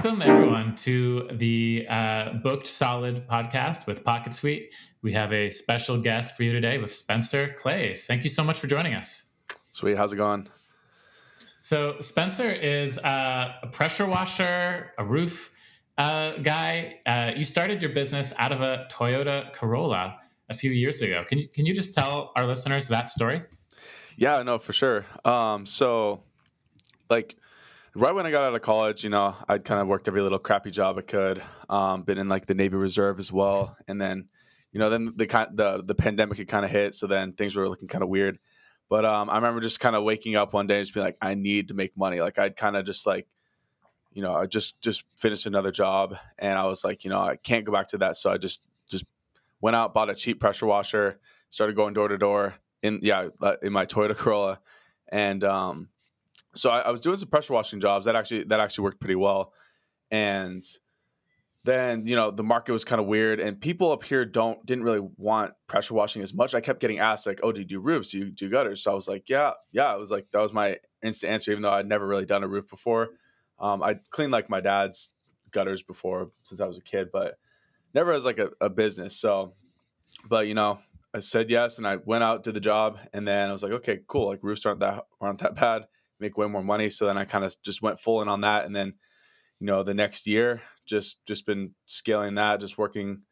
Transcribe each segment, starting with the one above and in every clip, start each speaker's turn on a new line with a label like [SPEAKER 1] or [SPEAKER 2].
[SPEAKER 1] Welcome, everyone, to the Booked Solid podcast with PocketSuite. We have a special guest for you today with Spencer Claeys. Thank you so much for joining us.
[SPEAKER 2] Sweet, how's it going?
[SPEAKER 1] So, Spencer is a pressure washer, a roof guy. You started your business out of a Toyota Corolla a few years ago. Can you just tell our listeners that story?
[SPEAKER 2] Yeah, no, for sure. Like right when I got out of college, I'd kind of worked every little crappy job I could. Been in like the Navy Reserve as well, and then, then the pandemic had kind of hit, so then things were looking kind of weird. But I remember just kind of waking up one day and just being like, I need to make money. Like I'd kind of just like, I just finished another job, and I was like, I can't go back to that, so I just went out, bought a cheap pressure washer, started going door to door in my Toyota Corolla, and so I was doing some pressure washing jobs that actually worked pretty well, and then the market was kind of weird, and people up here didn't really want pressure washing as much. I kept getting asked like, "Oh, do you do roofs? Do you do gutters?" So I was like, "Yeah." I was like, that was my instant answer, even though I'd never really done a roof before. I cleaned like my dad's gutters before since I was a kid, but never as like a business. So, but I said yes, and I went out, did the job, and then I was like, okay, cool. Like roofs aren't that bad. Make way more money. So then I kind of just went full in on that, and then the next year just been scaling that, just working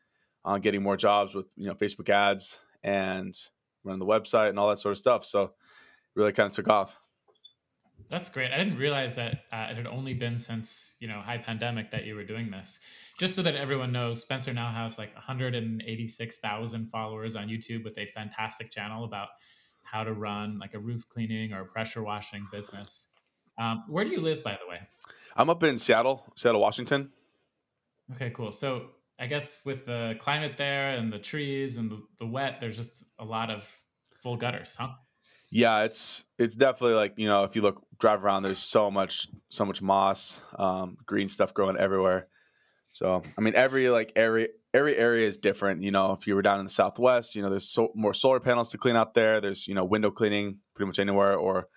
[SPEAKER 2] on getting more jobs with Facebook ads and running the website and all that sort of stuff. So really kind of took off.
[SPEAKER 1] That's great. I didn't realize that it had only been since high pandemic that you were doing this. Just so that everyone knows, Spencer now has like 186,000 followers on YouTube with a fantastic channel about how to run like a roof cleaning or a pressure washing business. Where do you live, by the way?
[SPEAKER 2] I'm up in Seattle, Washington.
[SPEAKER 1] Okay, cool. So I guess with the climate there and the trees and the wet, there's just a lot of full gutters, huh?
[SPEAKER 2] Yeah, it's definitely like if you drive around, there's so much moss, green stuff growing everywhere. So I mean, every area is different. If you were down in the Southwest, there's more solar panels to clean out there. There's window cleaning pretty much anywhere, or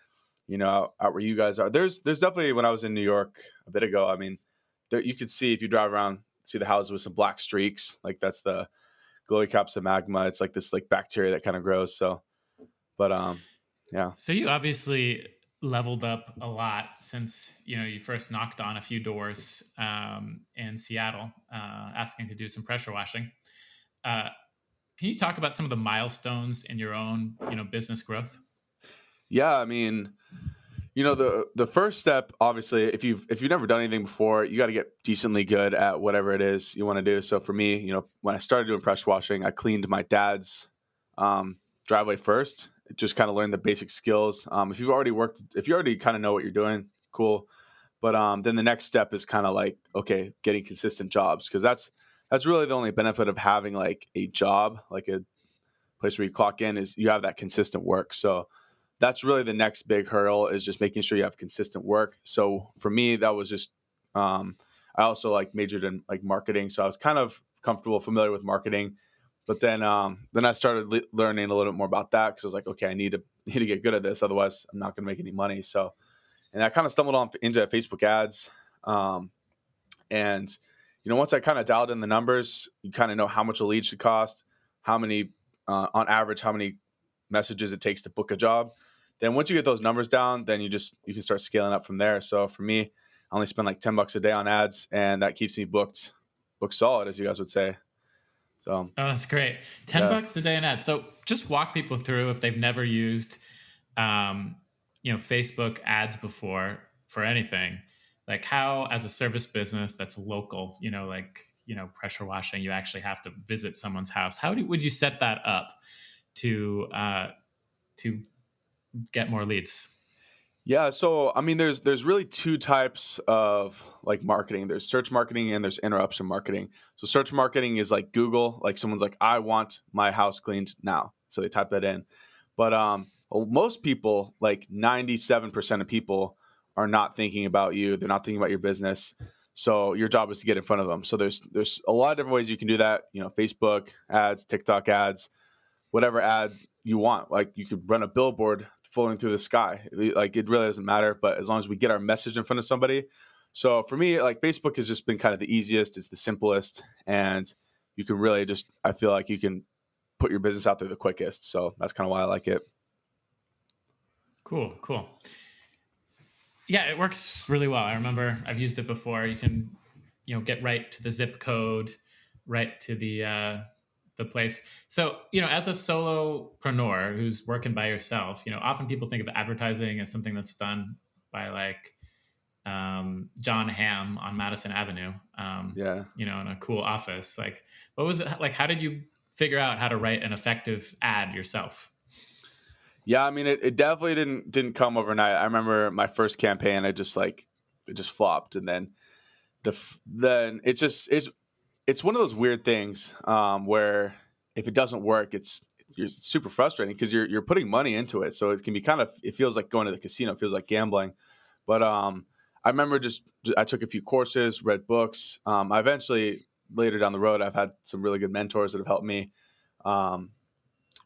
[SPEAKER 2] out where you guys are. There's definitely, when I was in New York a bit ago, I mean, there you could see, if you drive around, see the houses with some black streaks, like that's the glowy caps of magma. It's like this like bacteria that kind of grows. So, but yeah.
[SPEAKER 1] So you obviously leveled up a lot since you first knocked on a few doors in Seattle, asking to do some pressure washing. Uh, can you talk about some of the milestones in your own business growth?
[SPEAKER 2] Yeah, I mean, the first step, obviously, if you've never done anything before, you got to get decently good at whatever it is you want to do. So for me, when I started doing pressure washing, I cleaned my dad's driveway first. Just kind of learned the basic skills. If you already kind of know what you're doing, cool. But then the next step is kind of like, okay, getting consistent jobs, because that's really the only benefit of having like a job, like a place where you clock in, is you have that consistent work. So that's really the next big hurdle, is just making sure you have consistent work. So for me, that was just I also like majored in like marketing, so I was kind of familiar with marketing. But then I started learning a little bit more about that, because I was like, okay, I need to get good at this, otherwise I'm not going to make any money. So, and I kind of stumbled into Facebook ads, and once I kind of dialed in the numbers, you kind of know how much a lead should cost, how many on average, how many messages it takes to book a job. Then once you get those numbers down, then you can start scaling up from there. So for me, I only spend like $10 a day on ads, and that keeps me booked solid, as you guys would say. So
[SPEAKER 1] Oh, that's great. 10
[SPEAKER 2] yeah.
[SPEAKER 1] bucks a day in ads. So just walk people through, if they've never used, um, Facebook ads before for anything, like how, as a service business that's local, pressure washing, you actually have to visit someone's house. Would you set that up to, to get more leads?
[SPEAKER 2] Yeah, so I mean, there's really two types of like marketing. There's search marketing and there's interruption marketing. So search marketing is like Google, like someone's like, I want my house cleaned now, so they type that in. But well, most people, like 97% of people, are not thinking about you. They're not thinking about your business. So your job is to get in front of them. So there's a lot of different ways you can do that. Facebook ads, TikTok ads, whatever ad you want. Like you could run a billboard floating through the sky. Like it really doesn't matter. But as long as we get our message in front of somebody, So for me, like Facebook has just been kind of the easiest. It's the simplest, and you can really just, I feel like you can put your business out there the quickest. So that's kind of why I like it.
[SPEAKER 1] Cool, cool. Yeah, it works really well. I remember I've used it before. You can, get right to the zip code, right to the place. So, as a solopreneur who's working by yourself, often people think of advertising as something that's done by like John Hamm on Madison Avenue,
[SPEAKER 2] Yeah.
[SPEAKER 1] in a cool office. Like, what was it like? How did you figure out how to write an effective ad yourself?
[SPEAKER 2] Yeah, I mean, it definitely didn't come overnight. I remember my first campaign, it just flopped, and then then it's one of those weird things where if it doesn't work, it's super frustrating because you're putting money into it, so it can be kind of, it feels like going to the casino, it feels like gambling. But I remember I took a few courses, read books. I eventually later down the road, I've had some really good mentors that have helped me. Um,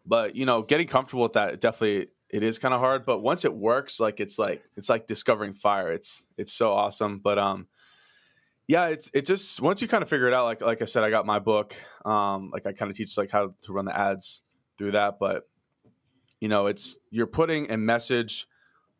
[SPEAKER 2] but getting comfortable with that, it is kind of hard. But once it works, it's like discovering fire. It's so awesome. But yeah, it's just once you kind of figure it out, like I said, I got my book. Like I kind of teach like how to run the ads through that. But it's you're putting a message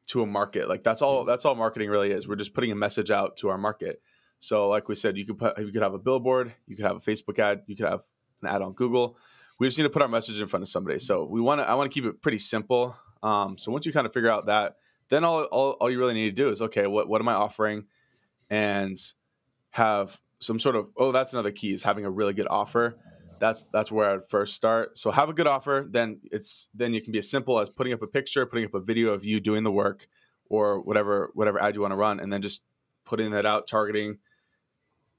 [SPEAKER 2] to a market. Like that's all marketing really is. We're just putting a message out to our market. So like we said, you could have a billboard, you could have a Facebook ad, you could have an ad on Google. We just need to put our message in front of somebody. So I want to keep it pretty simple. So once you kind of figure out that, then all you really need to do is, okay, what am I offering? And have some sort of, oh, that's another key, is having a really good offer. That's where I'd first start. So have a good offer, then you can be as simple as putting up a picture, putting up a video of you doing the work, or whatever ad you want to run, and then just putting that out, targeting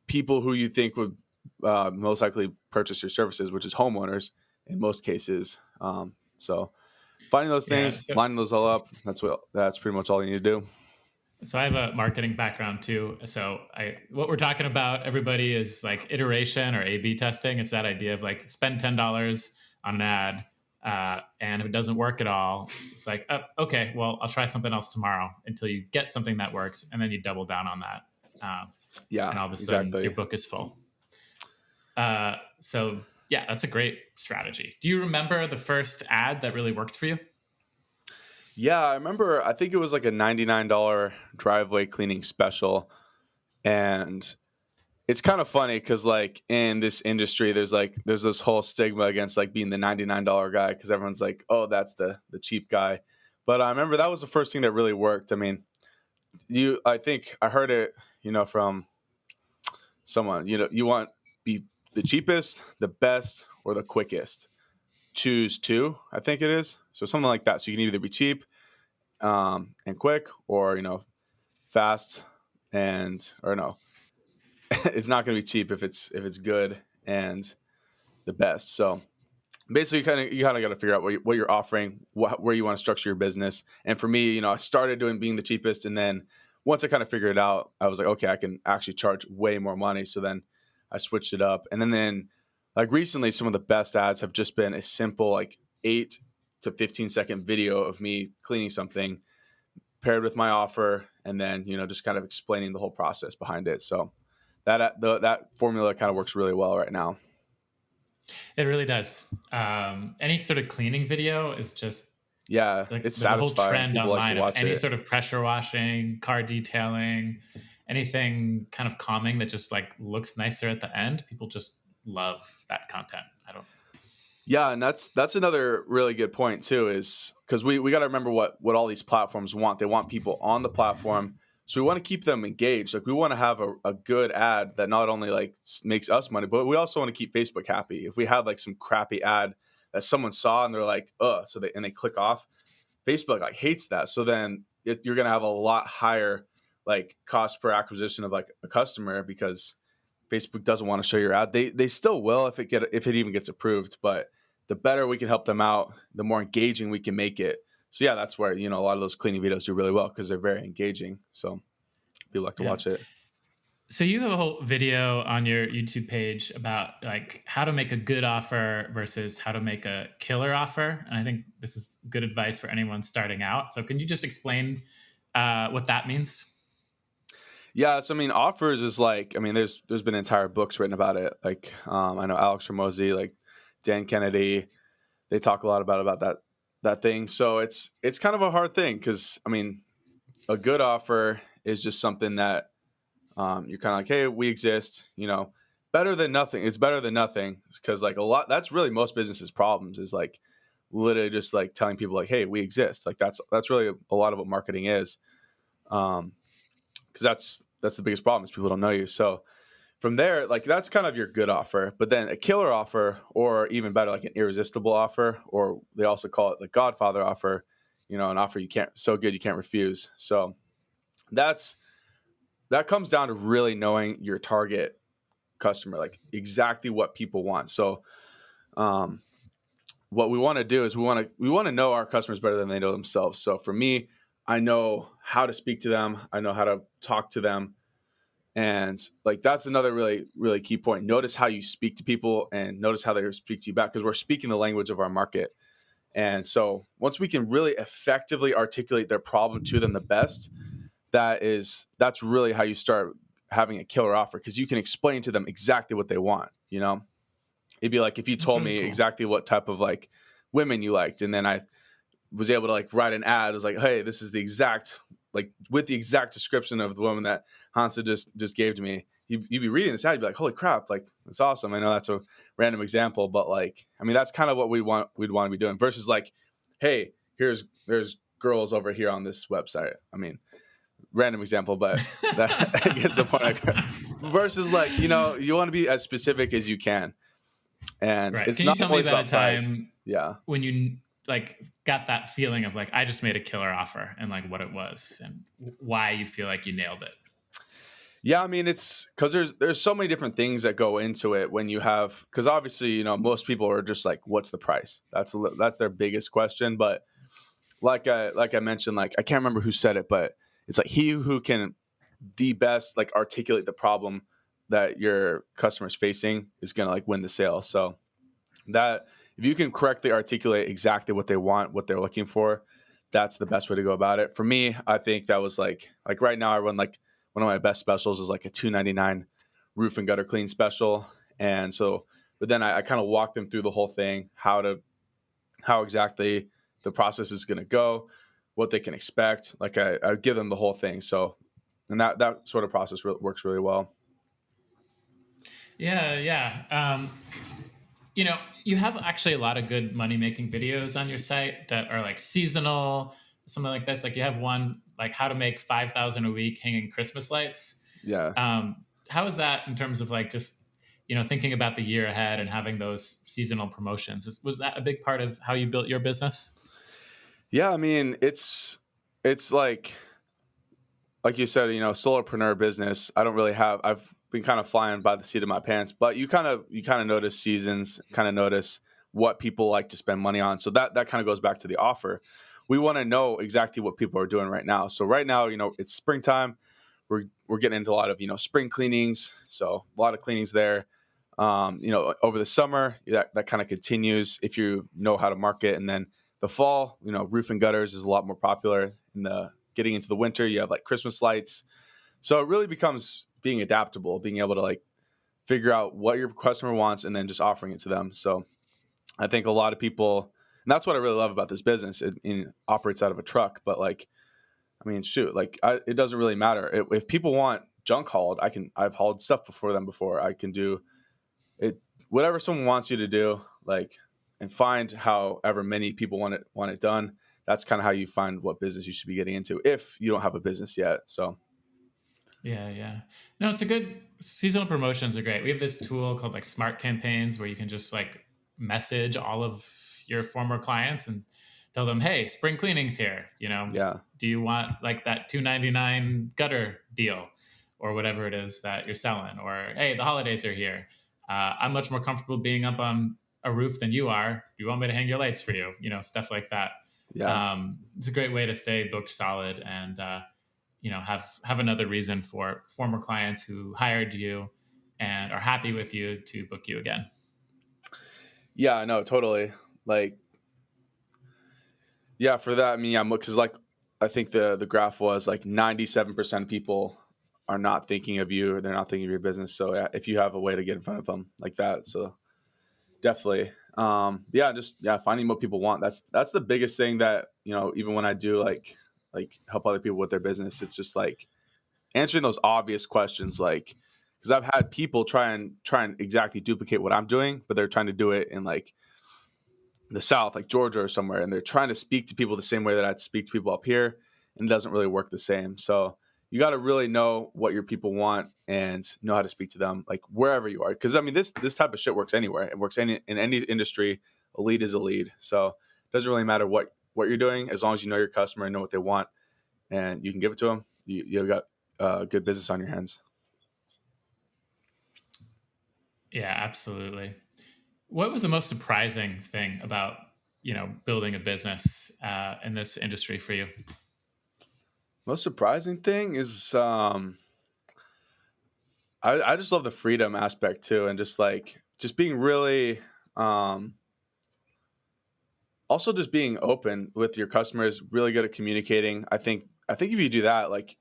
[SPEAKER 2] people who you think would most likely purchase your services, which is homeowners in most cases. So finding those
[SPEAKER 1] Yeah.
[SPEAKER 2] things, lining those all up, that's pretty much all you need to do.
[SPEAKER 1] So I have a marketing background too. So what we're talking about, everybody, is like iteration or A/B testing. It's that idea of like spend $10 on an ad, and if it doesn't work at all, it's like, oh, okay, well, I'll try something else tomorrow until you get something that works, and then you double down on that, and
[SPEAKER 2] Yeah,
[SPEAKER 1] all of a sudden your
[SPEAKER 2] exactly.
[SPEAKER 1] book is full. So yeah, that's a great strategy. Do you remember the first ad that really worked for you?
[SPEAKER 2] Yeah, I remember. I think it was like a $99 driveway cleaning special, and it's kind of funny because like in this industry, there's this whole stigma against like being the $99 guy because everyone's like, oh, that's the cheap guy. But I remember that was the first thing that really worked. I mean, I think I heard it, from someone. You want be the cheapest, the best, or the quickest. Choose two, I think it is. So something like that. So you can either be cheap and quick, or fast and or no, it's not going to be cheap if it's good and the best. So basically, you kind of got to figure out what you're offering, where you want to structure your business. And for me, I started doing being the cheapest, and then once I kind of figured it out, I was like, okay, I can actually charge way more money. So then I switched it up, and then like recently, some of the best ads have just been a simple like 8 to 15 second video of me cleaning something paired with my offer, and then just kind of explaining the whole process behind it. So that formula kind of works really well right now.
[SPEAKER 1] It really does. Any sort of cleaning video is just
[SPEAKER 2] Yeah,
[SPEAKER 1] like
[SPEAKER 2] it's
[SPEAKER 1] there's a whole
[SPEAKER 2] satisfying.
[SPEAKER 1] trend
[SPEAKER 2] People like to
[SPEAKER 1] online of
[SPEAKER 2] watch
[SPEAKER 1] any
[SPEAKER 2] it.
[SPEAKER 1] sort of pressure washing, car detailing, anything kind of calming that just like looks nicer at the end. People just love that content. I don't.
[SPEAKER 2] Yeah, and that's another really good point too, is because we got to remember what all these platforms want. They want people on the platform, so we want to keep them engaged. Like we want to have a good ad that not only like makes us money, but we also want to keep Facebook happy. If we had like some crappy ad that someone saw and they're like, so they click off, Facebook like hates that. So then you're gonna have a lot higher like cost per acquisition of like a customer because Facebook doesn't want to show your ad. They still will if it even gets approved, but the better we can help them out, the more engaging we can make it. So yeah, that's where a lot of those cleaning videos do really well because they're very engaging. So people like to
[SPEAKER 1] Yeah.
[SPEAKER 2] watch it.
[SPEAKER 1] So you have a whole video on your YouTube page about like how to make a good offer versus how to make a killer offer, and I think this is good advice for anyone starting out. So can you just explain what that means?
[SPEAKER 2] Yeah, so I mean, offers is like, I mean, there's been entire books written about it. Like, I know Alex Ramosi, like Dan Kennedy, they talk a lot about that thing. So it's kind of a hard thing because I mean, a good offer is just something that you're kind of like, hey, we exist, better than nothing. It's better than nothing because like a lot. That's really most businesses' problems is like literally just like telling people like, hey, we exist. Like that's really a lot of what marketing is. Um, because that's the biggest problem is people don't know you. So from there, like that's kind of your good offer. But then a killer offer, or even better, like an irresistible offer, or they also call it the Godfather offer. An offer you can't so good you can't refuse. So that's that comes down to really knowing your target customer, like exactly what people want. So um, what we want to do is we want to know our customers better than they know themselves. So for me, I know how to speak to them. I know how to talk to them. And like that's another really, really key point. Notice how you speak to people and notice how they speak to you back because we're speaking the language of our market. And so once we can really effectively articulate their problem to them the best, that's really how you start having a killer offer because you can explain to them exactly what they want. It'd be like if you
[SPEAKER 1] That's
[SPEAKER 2] told
[SPEAKER 1] really
[SPEAKER 2] me
[SPEAKER 1] cool.
[SPEAKER 2] exactly what type of like women you liked, and then I was able to like write an ad. It was like, hey, this is the exact like with the exact description of the woman that Hansa just gave to me. You'd be reading this ad, you'd be like, holy crap, like that's awesome. I know that's a random example, but like, I mean, that's kind of what we'd want to be doing versus like, hey, there's girls over here on this website. I mean, random example, but that gets the point. Versus like, you want to be as specific as you can. And
[SPEAKER 1] Right.
[SPEAKER 2] it's
[SPEAKER 1] Can you
[SPEAKER 2] not
[SPEAKER 1] tell me
[SPEAKER 2] always
[SPEAKER 1] about a
[SPEAKER 2] about price.
[SPEAKER 1] time
[SPEAKER 2] Yeah.
[SPEAKER 1] when you like got that feeling of like I just made a killer offer and like what it was and why you feel like you nailed it?
[SPEAKER 2] Yeah, I mean it's because there's so many different things that go into it when you have because obviously most people are just like what's the price that's their biggest question. But like I mentioned, like I can't remember who said it, but it's like he who can the best like articulate the problem that your customer's facing is gonna like win the sale. So that if you can correctly articulate exactly what they want, what they're looking for, that's the best way to go about it. For me, I think that was like right now I run like one of my best specials is like a $2.99 roof and gutter clean special. And so but then I kind of walk them through the whole thing, how exactly the process is gonna go, what they can expect. Like I give them the whole thing. So and that sort of process works really well.
[SPEAKER 1] Yeah, yeah. You have actually a lot of good money making videos on your site that are like seasonal, something like this. Like you have one like how to make 5,000 a week hanging Christmas lights.
[SPEAKER 2] Yeah.
[SPEAKER 1] How is that in terms of like just thinking about the year ahead and having those seasonal promotions? Was that a big part of how you built your business?
[SPEAKER 2] Yeah, I mean, it's like you said, solopreneur business. I don't really have. I've been kind of flying by the seat of my pants, but you kind of notice seasons, kind of notice what people like to spend money on. So that kind of goes back to the offer. We want to know exactly what people are doing right now. So right now, it's springtime. We're getting into a lot of spring cleanings. So a lot of cleanings there. Over the summer that kind of continues if you know how to market, and then the fall, roof and gutters is a lot more popular. In the getting into the winter, you have like Christmas lights. So it really becomes being adaptable, being able to like figure out what your customer wants and then just offering it to them. So I think a lot of people, and that's what I really love about this business. It operates out of a truck, but like, I mean, shoot, like it doesn't really matter if people want junk hauled. I've hauled stuff before them before. I can do it, whatever someone wants you to do, like, and find however many people want it done. That's kind of how you find what business you should be getting into if you don't have a business yet. So
[SPEAKER 1] Yeah, yeah. No, it's a good seasonal promotions are great. We have this tool called like smart campaigns where you can just like message all of your former clients and tell them, "Hey, spring cleaning's here.
[SPEAKER 2] yeah,
[SPEAKER 1] Do you want like that 299 gutter deal or whatever it is that you're selling? Or hey, the holidays are here. I'm much more comfortable being up on a roof than you are. Do you want me to hang your lights for you? Stuff like that.
[SPEAKER 2] yeah,
[SPEAKER 1] It's a great way to stay booked solid and have another reason for former clients who hired you and are happy with you to book you again.
[SPEAKER 2] yeah. No, totally. Like, yeah, for that, I mean, yeah, because like I think the graph was like 97% people are not thinking of you, they're not thinking of your business. So yeah, if you have a way to get in front of them like that, so definitely. Yeah, just yeah, finding what people want. That's the biggest thing that, even when I do like help other people with their business, it's just like answering those obvious questions, like because I've had people try and exactly duplicate what I'm doing, but they're trying to do it in like the South, like Georgia or somewhere, and they're trying to speak to people the same way that I'd speak to people up here, and it doesn't really work the same. So you got to really know what your people want and know how to speak to them, like wherever you are. Because I mean, this type of shit works anywhere. It works in any industry. A lead is a lead, so it doesn't really matter what you're doing as long as you know your customer and know what they want, and you can give it to them. You've got good business on your hands.
[SPEAKER 1] Yeah, absolutely. What was the most surprising thing about building a business in this industry for you?
[SPEAKER 2] Most surprising thing is I just love the freedom aspect too, and just being really um, also just being open with your customers, really good at communicating. I think if you do that, like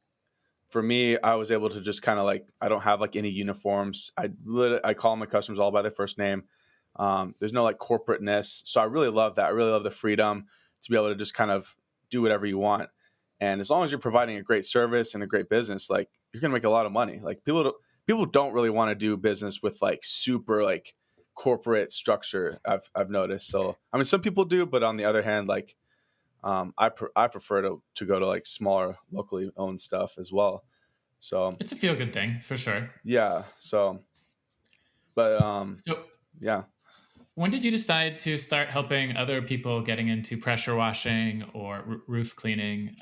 [SPEAKER 2] for me, I was able to just kind of like I don't have like any uniforms. I call my customers all by their first name. There's no like corporateness, so I really love that. I really love the freedom to be able to just kind of do whatever you want. And as long as you're providing a great service and a great business, like you're gonna make a lot of money. Like people don't really want to do business with like super like corporate structure. I've noticed. So I mean, some people do, but on the other hand, like I prefer to go to like smaller locally owned stuff as well. So
[SPEAKER 1] It's a feel good thing for sure.
[SPEAKER 2] yeah. But
[SPEAKER 1] So,
[SPEAKER 2] yeah.
[SPEAKER 1] when did you decide to start helping other people getting into pressure washing or roof cleaning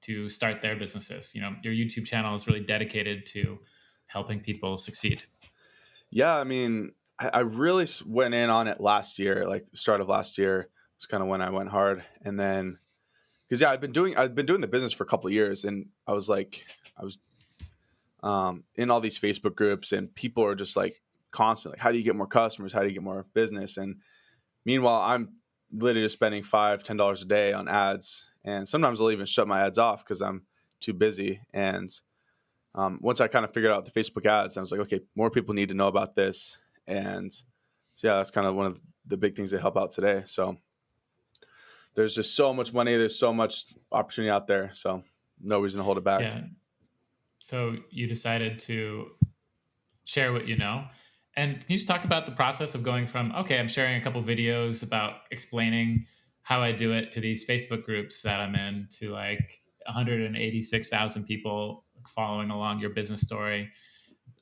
[SPEAKER 1] to start their businesses? Your YouTube channel is really dedicated to helping people succeed.
[SPEAKER 2] Yeah, I mean, I really went in on it last year, like start of last year was kind of when I went hard, and then because yeah, I've been doing the business for a couple of years, and I was in all these Facebook groups, and people are just like constantly, how do you get more customers? How do you get more business? And meanwhile, I'm literally just spending $5-10 a day on ads, and sometimes I'll even shut my ads off because I'm too busy. And once I kind of figured out the Facebook ads, I was like, okay, more people need to know about this. And so, yeah, that's kind of one of the big things that help out today. So there's just so much money, there's so much opportunity out there. So no reason to hold it back.
[SPEAKER 1] Yeah. So you decided to share what you know. And can you just talk about the process of going from, okay, I'm sharing a couple videos about explaining how I do it to these Facebook groups that I'm in to like 186,000 people following along your business story.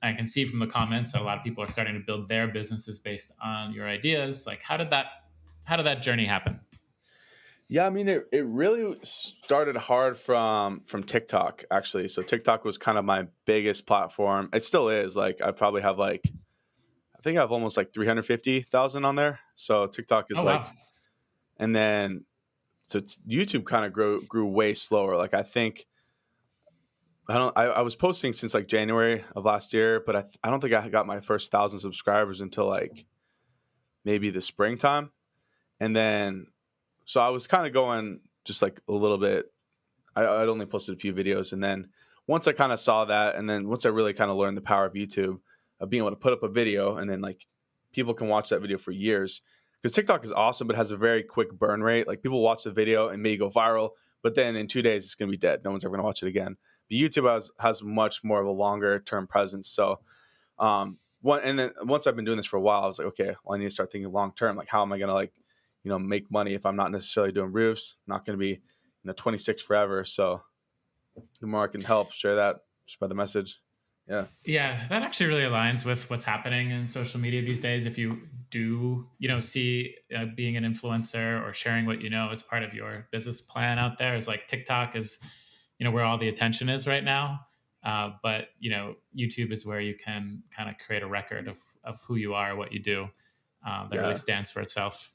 [SPEAKER 1] I can see from the comments that a lot of people are starting to build their businesses based on your ideas. Like, how did that journey happen?
[SPEAKER 2] Yeah, I mean it really started hard from TikTok actually. So TikTok was kind of my biggest platform. It still is. Like I probably have like I think I have almost like 350,000 on there. So TikTok is
[SPEAKER 1] Oh
[SPEAKER 2] like,
[SPEAKER 1] wow.
[SPEAKER 2] and then YouTube kind of grew way slower. Like I think I was posting since like January of last year, but I don't think I got my first 1,000 subscribers until like maybe the springtime. And then so I was kind of going just like a little bit. I'd only posted a few videos, and then once I kind of saw that, and then once I really kind of learned the power of YouTube, of being able to put up a video, and then like people can watch that video for years. Because TikTok is awesome, but has a very quick burn rate. Like people watch the video and may go viral, but then in 2 days it's going to be dead. No one's ever going to watch it again. But YouTube has much more of a longer term presence. So and then once I've been doing this for a while, I was like, okay, well I need to start thinking long term. Like how am I going to like make money if I'm not necessarily doing roofs? I'm not going to be 26 forever. So the more I can help share that, spread the message. Yeah.
[SPEAKER 1] Yeah, that actually really aligns with what's happening in social media these days. If you do, see being an influencer or sharing what you know as part of your business plan out there, is like TikTok is, where all the attention is right now. But YouTube is where you can kind of create a record of who you are, what you do, that really
[SPEAKER 2] Yeah.
[SPEAKER 1] stands for itself.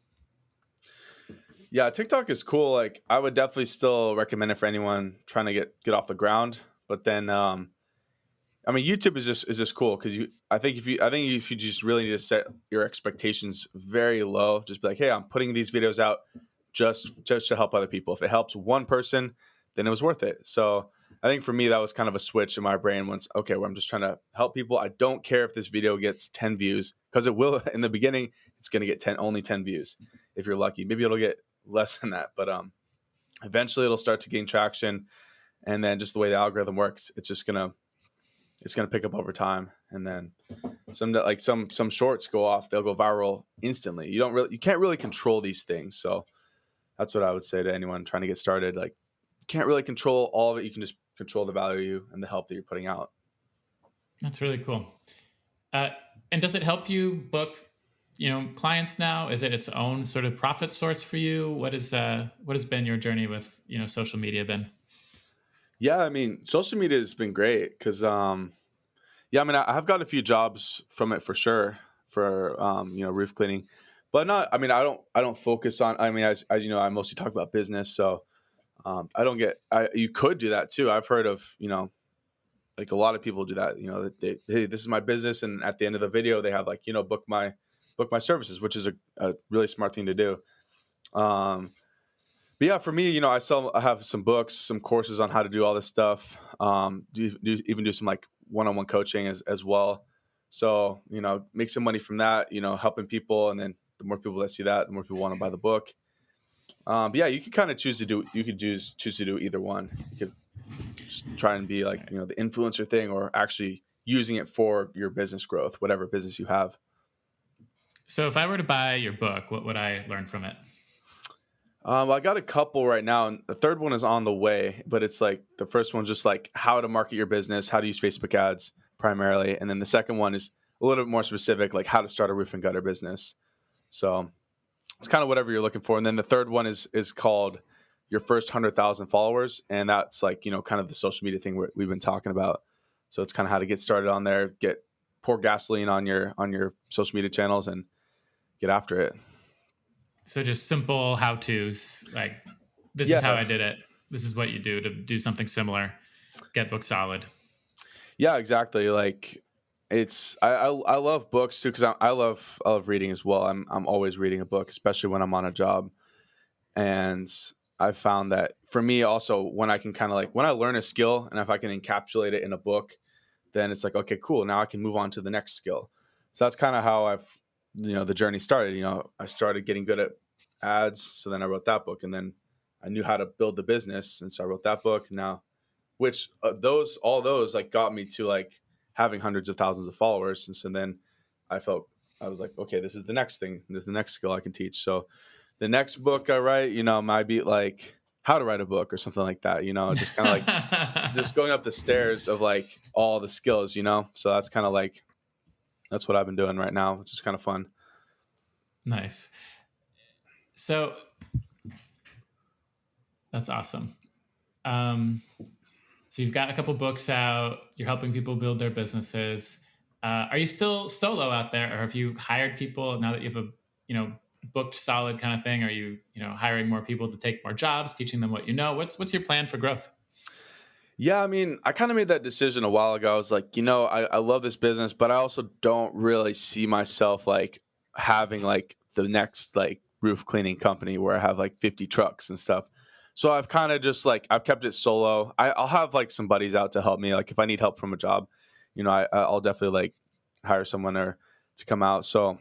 [SPEAKER 2] Yeah. TikTok is cool. Like I would definitely still recommend it for anyone trying to get off the ground. But then, I mean, YouTube is just cool because I think if you just really need to set your expectations very low, just be like, hey, I'm putting these videos out just to help other people. If it helps one person, then it was worth it. So I think for me that was kind of a switch in my brain once, okay, where I'm just trying to help people. I don't care if this video gets 10 views because it will in the beginning, it's going to get 10 only 10 views if you're lucky. Maybe it'll get less than that, but eventually it'll start to gain traction, and then just the way the algorithm works, it's gonna pick up over time, and then some shorts go off, they'll go viral instantly. You can't really control these things, so that's what I would say to anyone trying to get started. Like, you can't really control all of it. You can just control the value and the help that you're putting out.
[SPEAKER 1] That's really cool. Uh, and does it help you book, clients now? Is it its own sort of profit source for you? What has been your journey with social media been?
[SPEAKER 2] Yeah, I mean, social media has been great because yeah, I mean, I've gotten a few jobs from it for sure for roof cleaning, but not. I mean, I don't focus on. I mean, as you know, I mostly talk about business, so I don't get. You could do that too. I've heard of like a lot of people do that. Hey, this is my business, and at the end of the video, they have like book my services, which is a really smart thing to do. Um, but yeah, for me, I have some books, some courses on how to do all this stuff. Even do some like one-on-one coaching as well. So, make some money from that, helping people. And then the more people that see that, the more people want to buy the book. But yeah, you could kind of choose to do either one. You could just try and be like, the influencer thing, or actually using it for your business growth, whatever business you have.
[SPEAKER 1] So if I were to buy your book, what would I learn from it?
[SPEAKER 2] I got a couple right now, and the third one is on the way. But it's like the first one's just like how to market your business, how to use Facebook ads primarily, and then the second one is a little bit more specific, like how to start a roof and gutter business. So it's kind of whatever you're looking for. And then the third one is called Your First 100,000 Followers, and that's like kind of the social media thing we've been talking about. So it's kind of how to get started on there, pour gasoline on your social media channels, and get after it.
[SPEAKER 1] So just simple how tos, like this is how
[SPEAKER 2] Yeah,
[SPEAKER 1] I did it. This is what you do to do something similar. Get book solid.
[SPEAKER 2] yeah, exactly. Like I love books too because I love reading as well. I'm always reading a book, especially when I'm on a job. And I found that for me also, when I can kind of like when I learn a skill and if I can encapsulate it in a book, then it's like, okay, cool. Now I can move on to the next skill. So that's kind of how the journey started. I started getting good at ads. So then I wrote that book, and then I knew how to build the business. And so I wrote that book now, which all those like got me to like having hundreds of thousands of followers. And so then I was like, okay, this is the next thing. This is the next skill I can teach. So the next book I write, might be like how to write a book or something like that, just kind of like just going up the stairs of like all the skills. So that's kind of like, that's what I've been doing right now, which is kind of fun.
[SPEAKER 1] Nice. So that's awesome. Um, so you've got a couple books out. You're helping people build their businesses. Are you still solo out there, or have you hired people now that you have a booked solid kind of thing? Are you hiring more people to take more jobs, teaching them what you know? What's your plan for growth?
[SPEAKER 2] Yeah, I mean, I kind of made that decision a while ago. I was like, I love this business, but I also don't really see myself like having like the next like roof cleaning company where I have like 50 trucks and stuff. So I've kind of just like I've kept it solo. I'll have like some buddies out to help me. Like if I need help from a job, I'll definitely like hire someone or to come out. So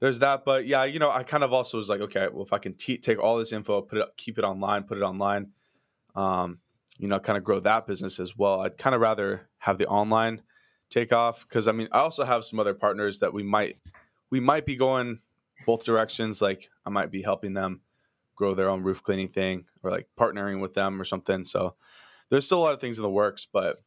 [SPEAKER 2] there's that. But yeah, I kind of also was like, okay, well, if I can take all this info, keep it online, put it online, um, kind of grow that business as well. I'd kind of rather have the online take off because I mean, I also have some other partners that we might be going both directions. Like I might be helping them grow their own roof cleaning thing or like partnering with them or something. So there's still a lot of things in the works, but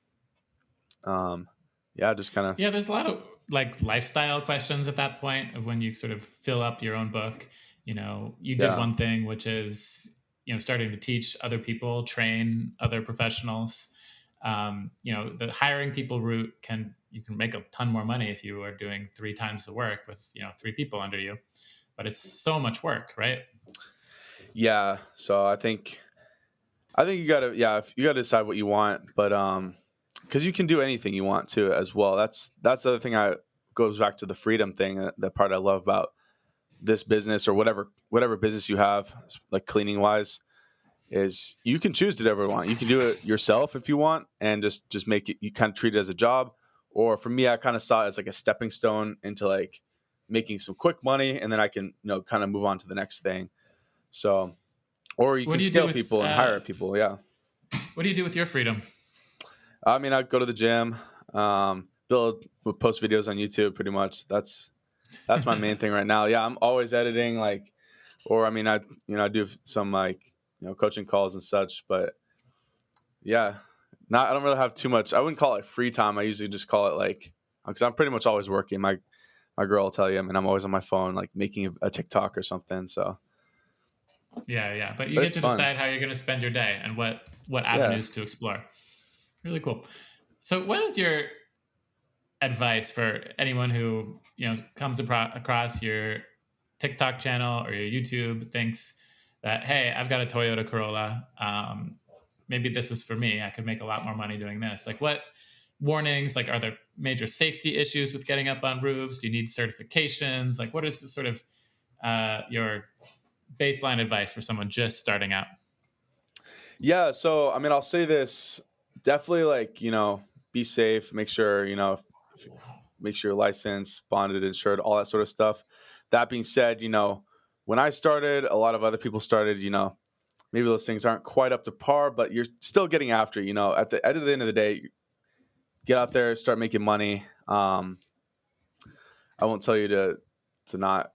[SPEAKER 2] um, yeah, just kind of
[SPEAKER 1] Yeah, there's a lot of like lifestyle questions at that point of when you sort of fill up your own book. You did
[SPEAKER 2] yeah.
[SPEAKER 1] one thing, which is starting to teach other people, train other professionals. The hiring people route you can make a ton more money if you are doing three times the work with three people under you, but it's so much work, right?
[SPEAKER 2] Yeah. So I think you gotta, yeah, you gotta decide what you want, but because you can do anything you want to as well. That's the other thing. I goes back to the freedom thing. That part I love about this business or whatever business you have, like cleaning wise. is you can choose to do whatever you want. You can do it yourself if you want, and just make it. You kind of treat it as a job. Or for me, I kind of saw it as like a stepping stone into like making some quick money, and then I can kind of move on to the next thing. So, or you
[SPEAKER 1] What
[SPEAKER 2] can
[SPEAKER 1] do you do
[SPEAKER 2] scale
[SPEAKER 1] with
[SPEAKER 2] people and hire people. Yeah.
[SPEAKER 1] what do you do with your freedom?
[SPEAKER 2] I mean, I go to the gym, post videos on YouTube. Pretty much, that's my main thing right now. Yeah, I'm always editing, like, or I mean, I do some like coaching calls and such. But yeah, not I don't really have too much. I wouldn't call it free time. I usually just call it like because I'm pretty much always working. My girl will tell you. I mean, I'm always on my phone, like making a TikTok or something. So,
[SPEAKER 1] Yeah, yeah. But you
[SPEAKER 2] but
[SPEAKER 1] get
[SPEAKER 2] it's
[SPEAKER 1] to
[SPEAKER 2] fun.
[SPEAKER 1] decide how you're going to spend your day and what
[SPEAKER 2] Yeah.
[SPEAKER 1] avenues to explore. Really cool. So, what is your advice for anyone who comes across your TikTok channel or your YouTube, thinks that, hey, I've got a Toyota Corolla, maybe this is for me, I could make a lot more money doing this? Like, what warnings, like, are there major safety issues with getting up on roofs? Do you need certifications? Like, what is the sort of your baseline advice for someone just starting out?
[SPEAKER 2] Yeah. So, I mean, I'll say this definitely, like, be safe, make sure, make sure you're licensed, bonded, insured, all that sort of stuff. That being said, when I started, a lot of other people started, maybe those things aren't quite up to par, but you're still getting after, at the end of the day, get out there, start making money. I won't tell you to not,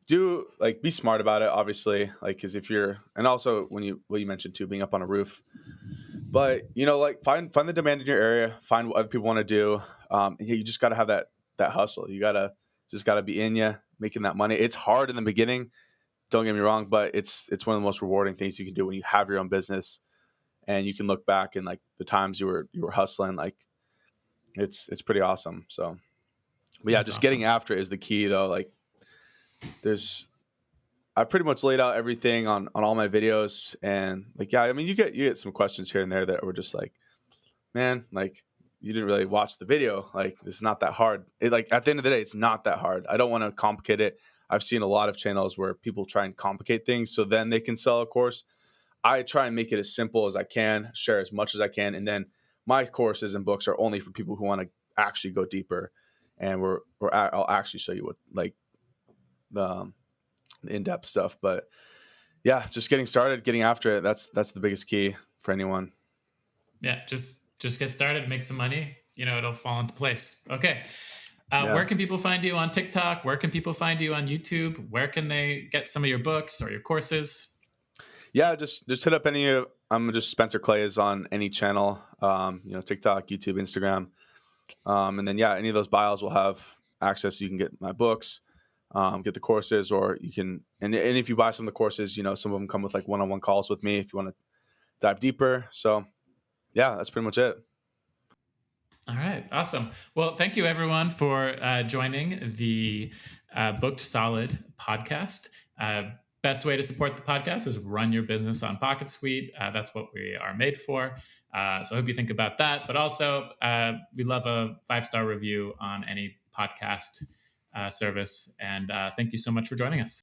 [SPEAKER 2] do like be smart about it, obviously, like, cause if you're, and also what you mentioned too, being up on a roof, but like find the demand in your area, find what other people want to do. You just got to have that hustle. You got to be in you making that money. It's hard in the beginning. Don't get me wrong, but it's one of the most rewarding things you can do when you have your own business and you can look back and like the times you were hustling. Like it's pretty awesome. So, but yeah,
[SPEAKER 1] That's
[SPEAKER 2] just getting
[SPEAKER 1] awesome.
[SPEAKER 2] after it is the key though. Like there's I pretty much laid out everything on all my videos, and like yeah, I mean you get some questions here and there that were just like, man, like you didn't really watch the video. Like it's not that hard. Like at the end of the day, it's not that hard. I don't want to complicate it. I've seen a lot of channels where people try and complicate things so then they can sell a course. I try and make it as simple as I can, share as much as I can, and then my courses and books are only for people who want to actually go deeper. And I'll actually show you what like the in-depth stuff. But yeah, just getting started, getting after it. That's the biggest key for anyone.
[SPEAKER 1] Yeah, just get started, make some money. It'll fall into place. Okay. Where
[SPEAKER 2] Yeah.
[SPEAKER 1] can people find you on TikTok? Where can people find you on YouTube? Where can they get some of your books or your courses?
[SPEAKER 2] Yeah, just hit up any of I'm just Spencer Claeys on any channel, TikTok, YouTube, Instagram. And then yeah, any of those bios will have access. You can get my books, get the courses, or you can and if you buy some of the courses, some of them come with like one-on-one calls with me if you want to dive deeper. So yeah, that's pretty much it.
[SPEAKER 1] All right, awesome. Well, thank you everyone for joining the Booked Solid podcast. Best way to support the podcast is run your business on PocketSuite. That's what we are made for. So I hope you think about that. But also, we love a 5-star review on any podcast service. And thank you so much for joining us.